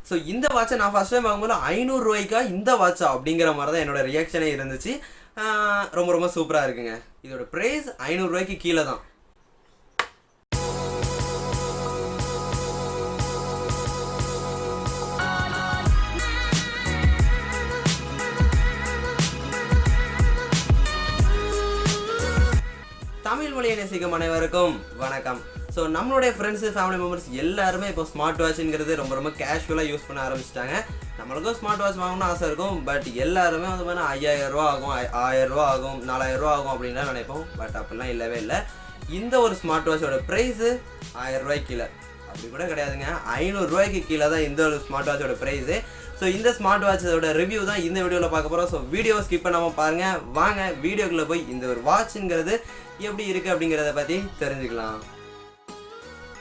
So இந்த வாட்சை நான் ஃபஸ்ட் டைம் வாங்கும்போது 500 ரூபாய்க்கா இந்த வாட்சா அப்படிங்கிற மாதிரி தான் என்னோட ரியாக்ஷனே இருந்துச்சு. ரொம்ப ரொம்ப சூப்பராக இருக்குங்க. இதோட ப்ரைஸ் 500 ரூபாய்க்கு கீழே தான். தமிழ் மொழியை நேசிக்கும் அனைவருக்கும் வணக்கம். ஸோ நம்மளுடைய ஃப்ரெண்ட்ஸு ஃபேமிலி மெம்பர்ஸ் எல்லாருமே இப்போ ஸ்மார்ட் வாட்சுங்கிறது ரொம்ப ரொம்ப கேஷுவலாக யூஸ் பண்ண ஆரம்பிச்சிட்டாங்க. நம்மளுக்கும் ஸ்மார்ட் வாட்ச் வாங்கணும்னு ஆசை இருக்கும். பட் எல்லாருமே வந்து பார்த்தீங்கன்னா 5000 ரூபா ஆகும், 1000 ரூபா ஆகும், 4000 ரூபா ஆகும் அப்படின்லாம் நினைப்போம். பட் அப்படிலாம் இல்லவே இல்லை. இந்த ஒரு ஸ்மார்ட் வாட்சோட ப்ரைஸு 1000 ரூபாய்க்கு கீழே, அப்படி கூட கிடையாதுங்க, 500 ரூபாய்க்கு கீழே தான் இந்த ஒரு ஸ்மார்ட் வாட்சோட ப்ரைஸு. ஸோ இந்த ஸ்மார்ட் வாட்சோட ரிவ்யூ தான் இந்த வீடியோவில் பார்க்க போகிறோம். ஸோ வீடியோ ஸ்கிப் பண்ணாமல் பாருங்கள். வாங்க வீடியோக்குள்ளே போய் இந்த ஒரு வாட்சுங்கிறது எப்படி இருக்குது அப்படிங்கிறத பற்றி தெரிஞ்சுக்கலாம்.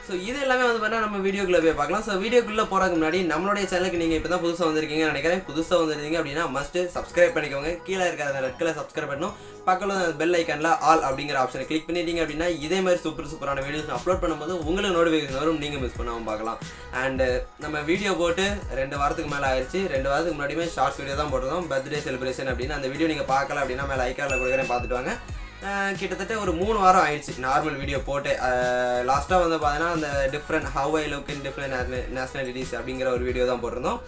ஸோ இது எல்லாமே வந்து பார்த்தா நம்ம வீடியோக்குள்ளே போய் பார்க்கலாம். ஸோ வீடியோக்குள்ளே போகிறதுக்கு முன்னாடி நம்மளுடைய சேனலுக்கு நீங்கள் இப்போ தான் புதுசாக வந்திருக்கீங்கன்னு நினைக்கிறேன். புதுசாக வந்துருந்தீங்க அப்படின்னா மஸ்ட்டு சப்ஸ்கிரைப் பண்ணிக்கோங்க. கீழே இருக்கிற அந்த ரெட் கலர் சப்ஸ்கிரைப் பண்ணணும். பக்கத்தில் பெல் ஐக்கானில் ஆல் அப்படிங்கிற ஆப்ஷனை கிளிக் பண்ணிட்டீங்க அப்படின்னா இதே மாதிரி சூப்பரான வீடியோஸ் அப்லோட் பண்ணும்போது உங்களுக்கு நோட்டிஃபிகேஷன் வரும், நீங்கள் மிஸ் பண்ணாமல் பார்க்கலாம். அண்டு நம்ம வீடியோ போட்டு 2 வாரத்துக்கு மேலே ஆயிடுச்சு. 2 வாரத்துக்கு முன்னாடியுமே ஷார்ட்ஸ் வீடியோ தான் போட்டுருந்தோம், பர்த்டே செலிப்ரேஷன் அப்படின்னு. அந்த வீடியோ நீங்கள் பார்க்கல அப்படின்னா மேலே ஐக்கானில் கொடுக்குறேன், பார்த்துட்டு வாங்க. கிட்டத்தட்ட ஒரு 3 வாரம் ஆயிடுச்சு நார்மல் வீடியோ போட்டு. லாஸ்ட்டாக வந்து பார்த்தீங்கன்னா அந்த different how I look in different nationalities அப்படிங்கிற ஒரு வீடியோ தான் போட்டிருந்தோம்.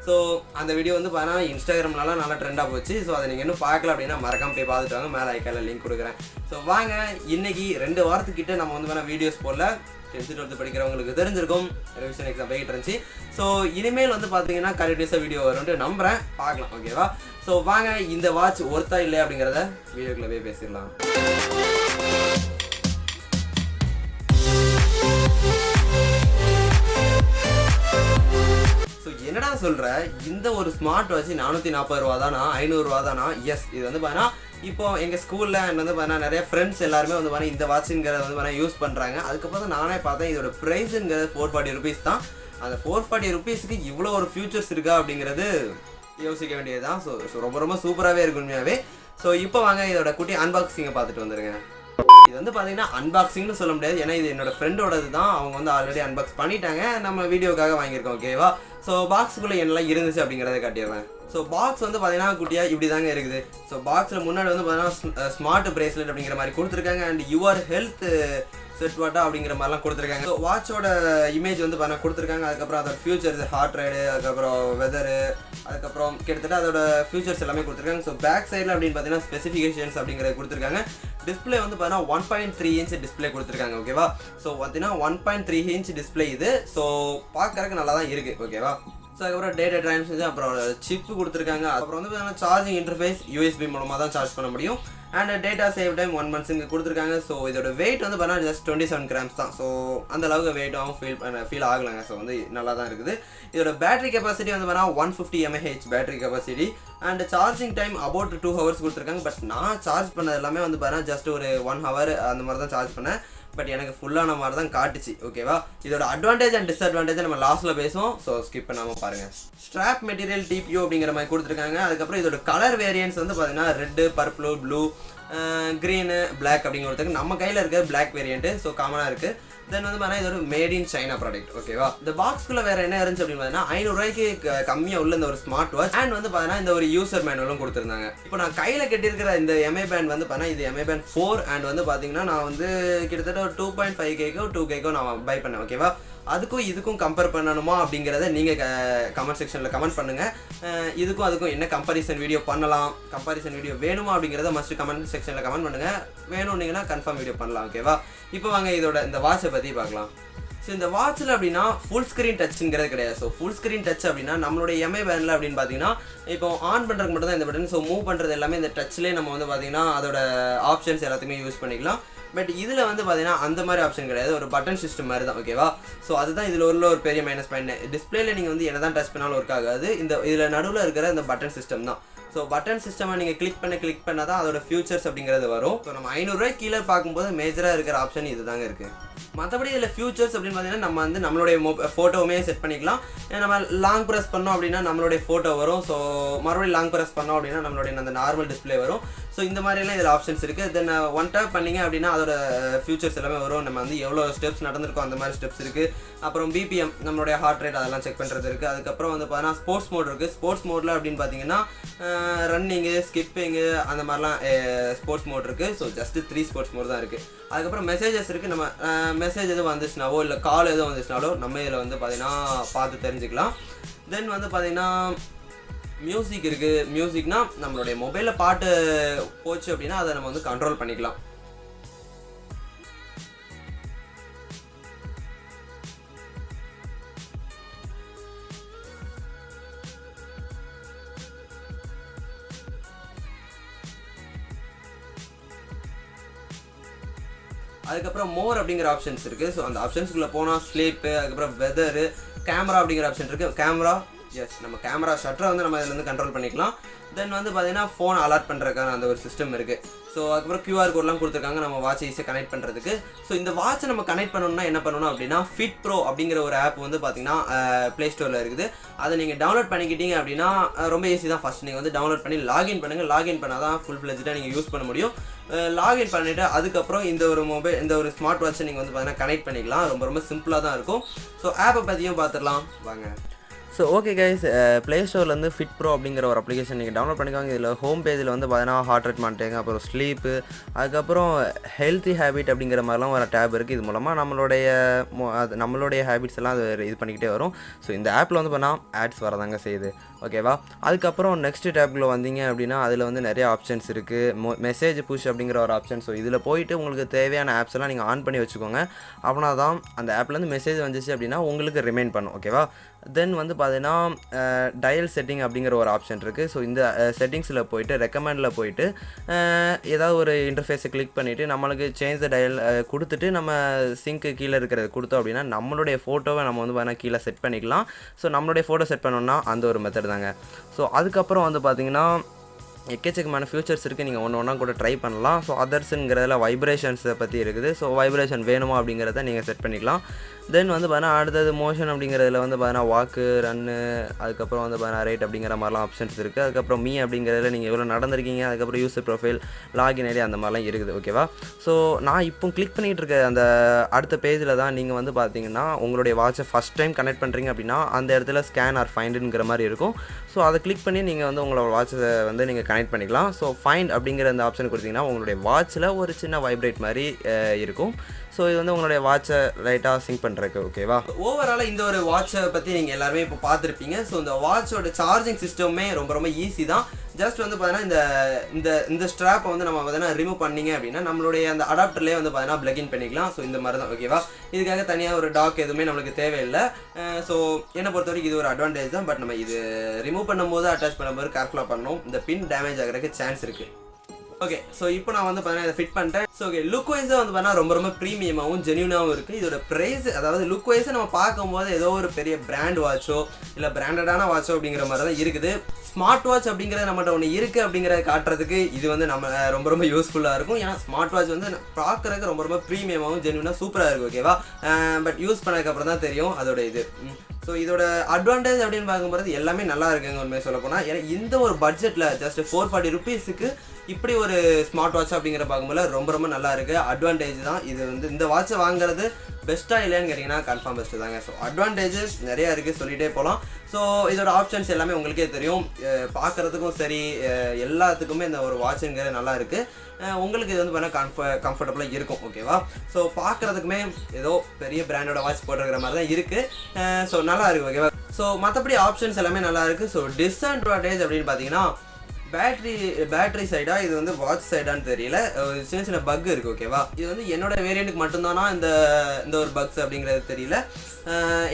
ஸோ அந்த வீடியோ வந்து பார்த்தீங்கன்னா இன்ஸ்டாகிராம்லலாம் நல்லா ட்ரெண்டாக போச்சு. ஸோ அதை நீங்கள் இன்னும் பார்க்கல அப்படின்னா மறக்காம போய் பார்த்துட்டு வாங்க, மேலே ஐக்கானில் லிங்க் கொடுக்குறேன். ஸோ வாங்க, இன்றைக்கி 2 வாரத்துக்கிட்ட நம்ம வந்து பார்த்தீங்கன்னா வீடியோஸ் போடல. 10th 12th படிக்கிறவங்களுக்கு தெரிஞ்சிருக்கும், ரிவிஷன் எக்ஸாம் போயிட்டு இருந்துச்சு. ஸோ இனிமேல் வந்து பார்த்தீங்கன்னா கண்டினியூஸாக வீடியோ வரும்ட்டு நம்புகிறேன், பார்க்கலாம். ஓகேவா? ஸோ வாங்க இந்த வாட்ச் ஒர்த்தா இல்லையா அப்படிங்கிறத வீடியோக்குள்ளே போய் பேசிடலாம். ஸோ என்னடா சொல்கிற, இந்த ஒரு ஸ்மார்ட் வாட்ச் 440 ரூபா தானா, 500 ரூபா தானா? எஸ், இது வந்து பார்த்தீங்கன்னா இப்போ எங்கள் ஸ்கூலில் வந்து பார்த்தீங்கன்னா நிறைய ஃப்ரெண்ட்ஸ் எல்லாருமே வந்து பார்த்தீங்கன்னா இந்த வாட்சுங்கிறத வந்து பார்த்தீங்கன்னா யூஸ் பண்ணுறாங்க. அதுக்கப்புறம் தான் நானே பார்த்தேன் இதோட ப்ரைஸுங்கிறது 440 ருபீஸ் தான். அந்த 440 ருபீஸுக்கு இவ்வளோ ஒரு ஃபியூச்சர்ஸ் இருக்கா அப்படிங்கிறது யோசிக்க வேண்டியது தான். ஸோ ரொம்ப ரொம்ப சூப்பராகவே இருக்கு உண்மையாகவே. ஸோ இப்போ வாங்க இதோட குட்டி அன்பாக்சிங்கை பார்த்துட்டு வந்துடுங்க. இது வந்து பார்த்தீங்கன்னா அன்பாக்சிங்னு சொல்ல முடியாது, ஏன்னா இது என்னோட ஃப்ரெண்டோடது தான். அவங்க வந்து ஆல்ரெடி அன்பாக்ஸ் பண்ணிட்டாங்க, நம்ம வீடியோக்காக வாங்கியிருக்கோம். ஓகேவா? ஸோ பாக்ஸுக்குள்ளே என்னெல்லாம் இருந்துச்சு அப்படிங்கிறத காட்டிடுறேன். ஸோ பாக்ஸ் வந்து பார்த்தீங்கன்னா குட்டியாக இப்படி தாங்க இருக்குது. ஸோ பாக்ஸில் முன்னாடி வந்து பார்த்தீங்கன்னா ஸ்மார்ட் பிரேஸ்லெட் அப்படிங்கிற மாதிரி கொடுத்துருக்காங்க. அண்ட் யுவர் ஹெல்த் செட் வாட்டா அப்படிங்கிற மாதிரிலாம் கொடுத்துருக்காங்க. ஸோ வாட்சோட இமேஜ் வந்து பார்த்தீங்கன்னா கொடுத்துருக்காங்க. அதுக்கப்புறம் அதோட ஃபியூச்சர்ஸ், ஹார்ட் ரேடு, அதுக்கப்புறம் வெதரு, அதுக்கப்புறம் கிட்டத்தட்ட அதோட ஃபியூச்சர்ஸ் எல்லாமே கொடுத்துருக்காங்க. ஸோ பேக் சைடில் அப்படின்னு பார்த்தீங்கன்னா ஸ்பெசிஃபிகேஷன்ஸ் அப்படிங்கிறத கொடுத்துருக்காங்க. டிஸ்பிளே வந்து பார்த்தீங்கன்னா 1.3 இன்ச் டிஸ்பிளே கொடுத்துருக்காங்க. ஓகேவா? ஸோ பார்த்தீங்கன்னா 1.3 இன்ச் டிஸ்பிளே இது. ஸோ பார்க்கறதுக்கு நல்லா தான் இருக்குது. ஓகேவா? ஸோ அதுக்கப்புறம் டேட்டா ட்ரான்ஸ்மிஷன், அப்புறம் சிப்பு கொடுத்துருக்காங்க. அப்புறம் வந்து பார்த்தீங்கன்னா சார்ஜிங் இன்டர்ஃபேஸ் USB மூலமாக தான் சார்ஜ் பண்ண முடியும். And data save time 1 month இங்கே கொடுத்துருக்காங்க. ஸோ இதோட வெயிட் வந்து பார்த்தீங்கன்னா ஜஸ்ட் 27 grams தான். ஸோ அந்த அளவுக்கு வெயிட்டாகவும் ஃபீல் ஆகலைங்க. ஸோ வந்து நல்லா தான் இருக்குது. இதோட பேட்டரி கெப்பாசிட்டி வந்து பார்த்தீங்கன்னா 150 mAh battery capacity. And charging time about 2 hours கொடுத்துருக்காங்க. பட் நான் சார்ஜ் பண்ணது எல்லாமே வந்து பார்த்தீங்கன்னா ஜஸ்ட் ஒரு 1 hour அந்த மாதிரி தான் சார்ஜ் பண்ணேன். பட் எனக்கு ஃபுல்லான மாதிரி தான் காட்டுச்சு. ஓகேவா? இதோட அட்வான்டேஜ் அண்ட் டிஸ்அட்வான்டேஜ் நம்ம லாஸ்ட்டில் பேசுவோம். ஸோ ஸ்கிப் பண்ணாமல் பாருங்கள். ஸ்ட்ராப் மெட்டீரியல் TPU அப்படிங்கிற மாதிரி கொடுத்துருக்காங்க. அதுக்கப்புறம் இதோட கலர் வேரியன்ஸ் வந்து பார்த்தீங்கன்னா red, purple, blue, green, black அப்படிங்கிறதுக்கு நம்ம கையில் இருக்கிற பிளாக் வேரியண்ட்டு. ஸோ காமனாக இருக்குது. தென் வந்து பார்த்தீங்கன்னா இது ஒரு மேட் இன் சைனா ப்ராடக்ட். ஓகேவா? இந்த பாக்ஸ்க்குள்ளே வேறு என்ன இருந்துச்சு அப்படின்னு பார்த்தீங்கன்னா 500 ரூபாய்க்கு கம்மியாக உள்ள இந்த ஒரு ஸ்மார்ட் வாட்ச் அண்ட் வந்து பார்த்தீங்கன்னா இந்த ஒரு யூசர் மேனுவலும் கொடுத்துருந்தாங்க. இப்போ நான் கையில் கட்டியிருக்கிற இந்த MI பேண்ட் வந்து பார்த்தீங்கன்னா இது MI பேண்ட் 4 அண்ட் வந்து பார்த்தீங்கன்னா நான் வந்து கிட்டத்தட்ட ஒரு 2.5Kக்கோ 2Kக்கோ நான் பை பண்ணேன். ஓகேவா? அதுக்கும் இதுக்கும் கம்பேர் பண்ணணுமா அப்படிங்கிறத நீங்கள் கமெண்ட் செக்ஷனில் கமெண்ட் பண்ணுங்கள். இதுக்கும் அதுக்கும் என்ன கம்பேரிசன் வீடியோ பண்ணலாம், கம்பேரிசன் வீடியோ வேணுமா அப்படிங்கிறத மஸ்ட் கமெண்ட் செக்ஷனில் கமெண்ட் பண்ணுங்கள். வேணும்னீங்கன்னா கன்ஃபார்ம் வீடியோ பண்ணலாம். ஓகேவா? இப்போ வாங்க இதோட இந்த வாட்சை பற்றி பார்க்கலாம். ஸோ இந்த வாட்சில் அப்படின்னா ஃபுல் ஸ்க்ரீன் டச்சுங்கிறது கிடையாது. ஸோ ஃபுல் ஸ்க்ரீன் டச் அப்படின்னா நம்மளுடைய MI பேண்டில் அப்படின்னு பார்த்தீங்கன்னா இப்போ ஆன் பண்ணுறதுக்கு மட்டும் தான் இந்த பட்டன். ஸோ மூவ் பண்ணுறது எல்லாமே இந்த டச்லேயே நம்ம வந்து பார்த்தீங்கன்னா அதோட ஆப்ஷன்ஸ் எல்லாத்தையுமே யூஸ் பண்ணிக்கலாம். பட் இதில் வந்து பார்த்தீங்கன்னா அந்த மாதிரி ஆப்ஷன் கிடையாது, ஒரு பட்டன் சிஸ்டம் மாதிரி தான். ஓகேவா? ஸோ அதுதான் இதில் உள்ள ஒரு பெரிய மைனஸ் பாயிண்ட். டிஸ்பிளேல நீங்கள் வந்து என்ன தான் டச் பண்ணாலும் ஒர்க் ஆகாது. இதில் நடுவில் இருக்கிற இந்த பட்டன் சிஸ்டம் தான். ஸோ பட்டன் சிஸ்டமை நீங்கள் கிளிக் பண்ணால் தான் அதோட ஃபியூச்சர்ஸ் அப்படிங்கிறது வரும். ஸோ நம்ம 500 ரூபாய்க்கு கீழே பார்க்கும்போது மேஜராக இருக்கிற ஆப்ஷன் இது தாங்க இருக்குது. மற்றபடி இதில் ஃபியூச்சர்ஸ் அப்படின்னு பார்த்தீங்கன்னா நம்ம வந்து நம்மளுடைய ஃபோட்டோவுமே செட் பண்ணிக்கலாம். நம்ம லாங் ப்ரெஸ் பண்ணோம் அப்படின்னா நம்மளுடைய ஃபோட்டோ வரும். ஸோ மறுபடியும் லாங் ப்ரெஸ் பண்ணோம் அப்படின்னா நம்மளுடைய அந்த நார்மல் டிஸ்பிளே வரும். ஸோ இந்த மாதிரிலாம் இதில் ஆப்ஷன்ஸ் இருக்குது. தென் ஒன் டேப் பண்ணிங்க அப்படின்னா அதோட ஃபியூச்சர்ஸ் எல்லாமே வரும். நம்ம வந்து எவ்வளோ ஸ்டெப்ஸ் நடந்திருக்கோம் அந்த மாதிரி ஸ்டெப்ஸ் இருக்குது. அப்புறம் பிபிஎம் நம்மளுடைய ஹார்ட் ரேட் அதெல்லாம் செக் பண்ணுறது இருக்குது. அதுக்கப்புறம் வந்து பார்த்தீங்கன்னா ஸ்போர்ட்ஸ் மோட் இருக்குது. ஸ்போர்ட்ஸ் மோடில் அப்படின்னு பார்த்தீங்கன்னா ரன்னிங்கு, ஸ்கிப்பிங்கு அந்த மாதிரிலாம் ஸ்போர்ட்ஸ் மோட் இருக்குது. ஸோ ஜஸ்ட்டு 3 ஸ்போர்ட்ஸ் மோட் தான் இருக்குது. அதுக்கப்புறம் மெசேஜஸ் இருக்குது. நம்ம மெசேஜ் எதுவும் வந்துச்சுனாவோ இல்லை கால் எதுவும் வந்துச்சுனாலோ நம்ம இதில் வந்து பார்த்திங்கன்னா பார்த்து தெரிஞ்சுக்கலாம். தென் வந்து பார்த்திங்கன்னா மியூசிக் இருக்குது. மியூசிக்னா நம்மளுடைய மொபைலில் பாட்டு போச்சு அப்படின்னா அதை நம்ம வந்து கண்ட்ரோல் பண்ணிக்கலாம். அதுக்கப்புறம் மோர் அப்படிங்கிற ஆப்ஷன்ஸ் இருக்குது. ஸோ அந்த ஆப்ஷன்ஸ்குள்ளே போனால் ஸ்லீப்பு, அதுக்கப்புறம் வெதரு, கேமரா அப்படிங்கிற ஆப்ஷன் இருக்குது. கேமரா நம்ம கேமரா ஷட்டரை வந்து நம்ம இதில் வந்து கண்ட்ரோல் பண்ணிக்கலாம். தென் வந்து பார்த்தீங்கன்னா ஃபோன் அலாட் பண்ணுறதுக்கான அந்த ஒரு சிஸ்டம் இருக்குது. ஸோ அதுக்கப்புறம் கியூஆர் கோட்லாம் கொடுத்துருக்காங்க நம்ம வாட்ச் ஈஸியாக கனெக்ட் பண்ணுறதுக்கு. ஸோ இந்த வாட்சை நம்ம கனெக்ட் பண்ணணும்னா என்ன பண்ணணும் அப்படின்னா ஃபிட் ப்ரோ அப்படிங்கிற ஒரு ஆப் வந்து பார்த்தீங்கன்னா ப்ளே ஸ்டோரில் இருக்குது. அதை நீங்கள் டவுன்லோட் பண்ணிக்கிட்டீங்க அப்படின்னா ரொம்ப ஈஸி தான். ஃபஸ்ட் நீங்கள் வந்து டவுன்லோட் பண்ணி லாகின் பண்ணுங்கள். லாகின் பண்ணால் தான் ஃபுல் ஃப்ளெஜ்டாக நீங்கள் யூஸ் பண்ண முடியும். லாகின் பண்ணிவிட்டு அதுக்கப்புறம் இந்த ஒரு ஸ்மார்ட் வாட்சை நீங்கள் வந்து பார்த்தீங்கன்னா கனெக்ட் பண்ணிக்கலாம். ரொம்ப ரொம்ப சிம்பிளாக தான் இருக்கும். ஸோ ஆப்பை பற்றியும் பார்த்துடலாம் வாங்க. ஸோ ஓகே கைஸ், ப்ளே ஸ்டோர்லேருந்து ஃபிட் ப்ரோ அப்படிங்கிற ஒரு அப்ளிகேஷன் நீங்கள் டவுன்லோட் பண்ணிக்கோங்க. இதில் ஹோம் பேஜில் வந்து பார்த்தீங்கன்னா ஹார்ட் ரேட் மானிட்டரிங், அப்புறம் ஸ்லீப்பு, அதுக்கப்புறம் ஹெல்த்தி ஹேபிட் அப்படிங்கிற மாதிரிலாம் ஒரு டேப் இருக்குது. இது மூலமாக நம்மளுடைய ஹேபிட்ஸ் எல்லாம் அது இது பண்ணிக்கிட்டே வரும். ஸோ இந்த ஆப்பில் வந்து பண்ணால் ஆட்ஸ் வரதாங்க செய்யுது. ஓகேவா? அதுக்கப்புறம் நெக்ஸ்ட் டேப்குள்ளே வந்தீங்க அப்படின்னா அதில் வந்து நிறைய ஆப்ஷன்ஸ் இருக்குது. மெசேஜ் புஷ் அப்படிங்கிற ஒரு ஆப்ஷன். ஸோ இதில் போயிட்டு உங்களுக்கு தேவையான ஆப்ஸ் எல்லாம் நீங்கள் ஆன் பண்ணி வச்சுக்கோங்க. அப்படின்னா தான் அந்த ஆப்லேருந்து மெசேஜ் வந்துச்சு அப்படின்னா உங்களுக்கு ரிமைண்ட் பண்ணும். ஓகேவா? தென் வந்து பார்த்தீங்கன்னா டயல் செட்டிங் அப்படிங்கிற ஒரு ஆப்ஷன் இருக்குது. ஸோ இந்த செட்டிங்ஸில் போயிட்டு ரெக்கமெண்டில் போயிட்டு ஏதாவது ஒரு இன்டர்ஃபேஸை கிளிக் பண்ணிவிட்டு நம்மளுக்கு சேஞ்ச் த டயல் கொடுத்துட்டு நம்ம சிங்க்கு கீழே இருக்கிறது கொடுத்தோம் அப்படின்னா நம்மளுடைய ஃபோட்டோவை நம்ம வந்து பார்த்தீங்கன்னா கீழே செட் பண்ணிக்கலாம். ஸோ நம்மளுடைய ஃபோட்டோ செட் பண்ணோம்னா அந்த ஒரு மெத்தட் தாங்க. ஸோ அதுக்கப்புறம் வந்து பார்த்திங்கன்னா எக்கச்சக்கமான ஃபியூச்சர்ஸ் இருக்குது. நீங்கள் ஒன்று கூட ட்ரை பண்ணலாம். ஸோ அதர்ஸுங்கிறதுல வைப்ரேஷன்ஸை பற்றி இருக்குது. ஸோ வைப்ரேஷன் வேணுமா அப்படிங்கிறத நீங்கள் செட் பண்ணிக்கலாம். தென் வந்து பார்த்தீங்கன்னா அடுத்தது மோஷன் அப்படிங்கிறதுல வந்து பார்த்தீங்கன்னா வாக்கு, ரன்னு, அதுக்கப்புறம் வந்து பார்த்தீங்கன்னா ரேட் அப்படிங்கிற மாதிரிலாம் ஆப்ஷன்ஸ் இருக்குது. அதுக்கப்புறம் மீ அப்படிங்கிறதுல நீங்கள் எவ்வளோ நடந்திருக்கீங்க, அதுக்கப்புறம் யூசர் ப்ரொஃபைல், லாகின் ஐடி அந்த மாதிரிலாம் இருக்குது. ஓகேவா? ஸோ நான் இப்போ கிளிக் பண்ணிகிட்டு இருக்க அந்த அடுத்த பேஜில் தான் நீங்கள் வந்து பார்த்தீங்கன்னா உங்களுடைய வாட்சை ஃபஸ்ட் டைம் கனெக்ட் பண்ணுறீங்க அப்படின்னா அந்த இடத்துல ஸ்கேன் ஆர் ஃபைண்டுங்கிற மாதிரி இருக்கும். ஸோ அதை கிளிக் பண்ணி நீங்கள் வந்து உங்களோட வாட்சை வந்து நீங்கள் கனெக்ட் பண்ணிக்கலாம். ஸோ ஃபைண்ட் அப்படிங்கிற அந்த ஆப்ஷன் கொடுத்தீங்கன்னா உங்களுடைய வாட்சில் ஒரு சின்ன வைப்ரேட் மாதிரி இருக்கும். ஸோ இது வந்து உங்களுடைய வாட்சை லைட்டாக சிங்க் பண்ணுறதுக்கு. ஓகேவா? ஓவராலாக இந்த ஒரு வாட்சை பற்றி நீங்கள் எல்லாருமே இப்போ பார்த்துருப்பீங்க. ஸோ இந்த வாட்சோட சார்ஜிங் சிஸ்டமே ரொம்ப ரொம்ப ஈஸி தான். ஜஸ்ட் வந்து பார்த்தீங்கன்னா இந்த ஸ்ட்ராப்பை வந்து நம்ம பார்த்தீங்கன்னா ரிமூவ் பண்ணிங்க அப்படின்னா நம்மளுடைய அந்த அடாப்டர்லேயே வந்து பார்த்தீங்கன்னா பிளக்இன் பண்ணிக்கலாம். ஸோ இந்த மாதிரி தான். ஓகேவா? இதுக்காக தனியாக ஒரு டாக் எதுவுமே நம்மளுக்கு தேவையில்லை. ஸோ என்னை பொறுத்த வரைக்கும் இது ஒரு அட்வான்டேஜ் தான். பட் நம்ம இது ரிமூவ் பண்ணும்போது அட்டாச் பண்ணும்போது கேர்ஃபுல்லாக பண்ணணும். இந்த பின் டேமேஜ் ஆகிறதுக்கு சான்ஸ் இருக்குது. ஓகே, ஸோ இப்போ நான் வந்து பார்த்தீங்கன்னா இதை ஃபிட் பண்ணிட்டேன். ஸோ ஓகே, லுக் வைஸாக வந்து பார்த்தீங்கன்னா ரொம்ப ரொம்ப ப்ரீமியமாகவும் ஜென்யூனாகவும் இருக்குது. இதோட ப்ரைஸ், அதாவது லுக் வைஸை நம்ம பார்க்கும்போது ஏதோ ஒரு பெரிய பிராண்ட் வாட்சோ இல்லை பிராண்டடான வாட்சோ அப்படிங்கிற மாதிரி தான் இருக்குது. ஸ்மார்ட் வாட்ச் அப்படிங்கிறது நம்மகிட்ட ஒன்று இருக்குது அப்படிங்கிறத காட்டுறதுக்கு இது வந்து நம்ம ரொம்ப ரொம்ப யூஸ்ஃபுல்லாக இருக்கும். ஏன்னா ஸ்மார்ட் வாட்ச் வந்து பார்க்குறதுக்கு ரொம்ப ரொம்ப ப்ரீமியமாகவும் ஜென்யூனாக சூப்பராக இருக்குது. ஓகேவா? பட் யூஸ் பண்ணதுக்கப்புறம் தான் தெரியும் அதோட இது. ஸோ இதோட அட்வான்டேஜ் அப்படின்னு பார்க்கும்போது எல்லாமே நல்லா இருக்குங்க உண்மையை சொல்ல போனால். ஏன்னா இந்த ஒரு பட்ஜெட்டில் ஜஸ்ட் 440 ருபீஸுக்கு இப்படி ஒரு ஸ்மார்ட் வாட்ச் அப்படிங்கிற பார்க்கும்போது ரொம்ப ரொம்ப நல்லா இருக்குது. அட்வான்டேஜ் தான் இது. வந்து இந்த வாட்சை வாங்குறது பெஸ்ட்டாக இல்லைன்னு கேட்டிங்கன்னா கன்ஃபார்ம் பெஸ்ட்டு தாங்க. ஸோ அட்வான்டேஜஸ் நிறையா இருக்குது, சொல்லிகிட்டே போகலாம். ஸோ இதோட ஆப்ஷன்ஸ் எல்லாமே உங்களுக்கே தெரியும். பார்க்குறதுக்கும் சரி எல்லாத்துக்குமே இந்த ஒரு வாட்சுங்கிறது நல்லா இருக்குது. உங்களுக்கு இது வந்து பார்த்தீங்கன்னா கம்ஃபர்டபுளாக இருக்கும். ஓகேவா? ஸோ பார்க்குறதுக்குமே ஏதோ பெரிய பிராண்டோட வாட்ச் போட்டுருக்கிற மாதிரி தான் இருக்குது. ஸோ நல்லா இருக்குது. ஓகேவா? ஸோ மற்றபடி ஆப்ஷன்ஸ் எல்லாமே நல்லா இருக்குது. ஸோ டிஸ்அட்வான்டேஜ் அப்படின்னு பார்த்தீங்கன்னா பேட்டரி சைடா இது வந்து வாட்ச் சைடான்னு தெரியல, சின்ன சின்ன பக் இருக்குது. ஓகேவா? இது வந்து என்னோட வேரியண்ட்டுக்கு மட்டும்தானா இந்த ஒரு பக்ஸ் அப்படிங்கிறது தெரியல.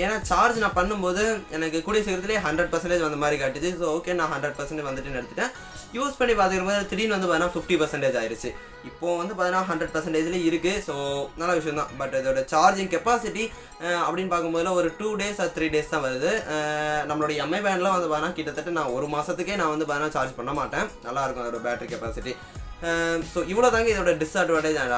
ஏன்னா சார்ஜ் நான் பண்ணும்போது எனக்கு கூடிய சீக்கிரத்துலேயே 100% வந்த மாதிரி காட்டுச்சு. ஸோ ஓகே, நான் 100% வந்துட்டுன்னு எடுத்துட்டேன். யூஸ் பண்ணி பார்த்துக்கும்போது திடீர்னு வந்து பார்த்தீங்கன்னா 50% ஆயிடுச்சு. இப்போது வந்து பார்த்தீங்கன்னா 100% இருக்குது. ஸோ நல்ல விஷயம் தான். பட் இதோட சார்ஜிங் கெப்பாசிட்டி அப்படின்னு பார்க்கும்போதுல ஒரு 2 days or 3 days தான் வருது. நம்மளுடைய எம்ஐ பேண்ட்லாம் வந்து பார்த்தீங்கன்னா கிட்டத்தட்ட நான் ஒரு மாதத்துக்கே நான் வந்து பார்த்தீங்கன்னா சார்ஜ் பண்ண மாட்டேன். நல்லாயிருக்கும் அதோட பேட்டரி கெப்பாசிட்டி. ஸோ இவ்வளோ தாங்க இதோட டிஸ்அட்வான்டேஜ் அண்ட்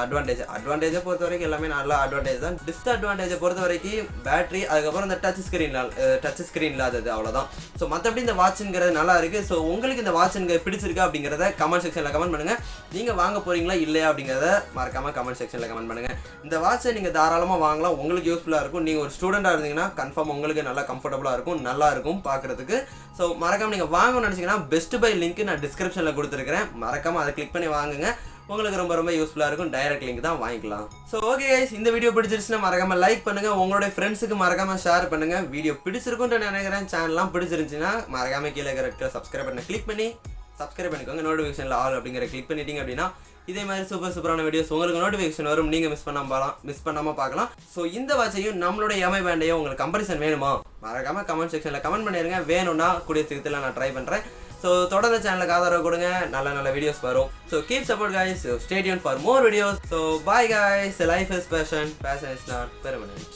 அட்வான்டேஜை பொறுத்த வரைக்கும் எல்லாமே நல்ல அட்வான்டேஜ் தான். டிஸ்அட்வான்டேஜை பொறுத்த வரைக்கும் பேட்டரி, அதுக்கப்புறம் இந்த டச் ஸ்க்ரீன் இல்லாதது, அவ்வளோதான். ஸோ மற்றபடி இந்த வாட்சுங்கிறது நல்லா இருக்குது. ஸோ உங்களுக்கு இந்த வாட்சுங்க பிடிச்சிருக்கா அப்படிங்கிறத கமெண்ட் செக்ஷனில் கமெண்ட் பண்ணுங்கள். நீங்கள் வாங்க போகிறீங்களா இல்லையா அப்படிங்கிறத மறக்காமல் கமெண்ட் செக்ஷனில் கமெண்ட் பண்ணுங்கள். இந்த வாட்சை நீங்கள் தாராளமாக வாங்கலாம், உங்களுக்கு யூஸ்ஃபுல்லாக இருக்கும். நீங்கள் ஒரு ஸ்டூடெண்ட்டாக இருந்தீங்கன்னா கன்ஃபார்ம் உங்களுக்கு நல்லா கம்ஃபர்டபுளாக இருக்கும், நல்லா இருக்கும் பார்க்குறதுக்கு. ஸோ மறக்காமல் நீங்கள் வாங்கணும்னு நினச்சிங்கன்னா பெஸ்ட் பை லிங்க் நான் டிஸ்கிரிப்ஷனில் கொடுத்துருக்கிறேன், மறக்காமல் அதை கிளிக் பண்ணி வாங்குங்க. உங்களுக்கு ரொம்ப யூஸ்ஃபுல்லாக இருக்கும். டைரக்ட் லிங்க் தான் வாங்கிக்கலாம். ஸோ ஓகே கைஸ், இந்த வீடியோ பிடிச்சிருச்சுன்னா மறக்காமல் லைக் பண்ணுங்கள், உங்களுடைய ஃப்ரெண்ட்ஸுக்கு மறக்காமல் ஷேர் பண்ணுங்கள். வீடியோ பிடிச்சிருக்குன்னு நினைக்கிறேன். சேனல்லாம் பிடிச்சிருந்துச்சுன்னா மறக்காமல் கீழே இருக்கிற சப்ஸ்கிரைப் பண்ண கிளிக் பண்ணி சப்ஸ்கிரைப் பண்ணிக்கோங்க. நோட்டிஃபிகேஷனில் ஆல் அப்படிங்கிற கிளிக் பண்ணிட்டீங்க அப்படின்னா இதே மாதிரி சூப்பரான வீடியோஸ் உங்களுக்கு நோட்டிஃபிகேஷன் வரும், நீங்கள் மிஸ் பண்ணாமல் பார்க்கலாம். ஸோ இந்த வாட்சையும் நம்மளோட எம்ஐ பேண்டையும் உங்களுக்கு கம்பேரிசன் வேணுமா மறக்காமல் கமெண்ட் செக்ஷனில் கமெண்ட் பண்ணிடுங்க. வேணும்னா கூடிய சீக்கிரத்தில் நான் ட்ரை பண்ணுறேன். ஸோ தொடர்ந்து சேனலுக்கு ஆதரவு கொடுங்க, நல்ல வீடியோஸ் வரும். So keep support guys, stay tuned for more videos. So bye guys, life is passion is not permanent.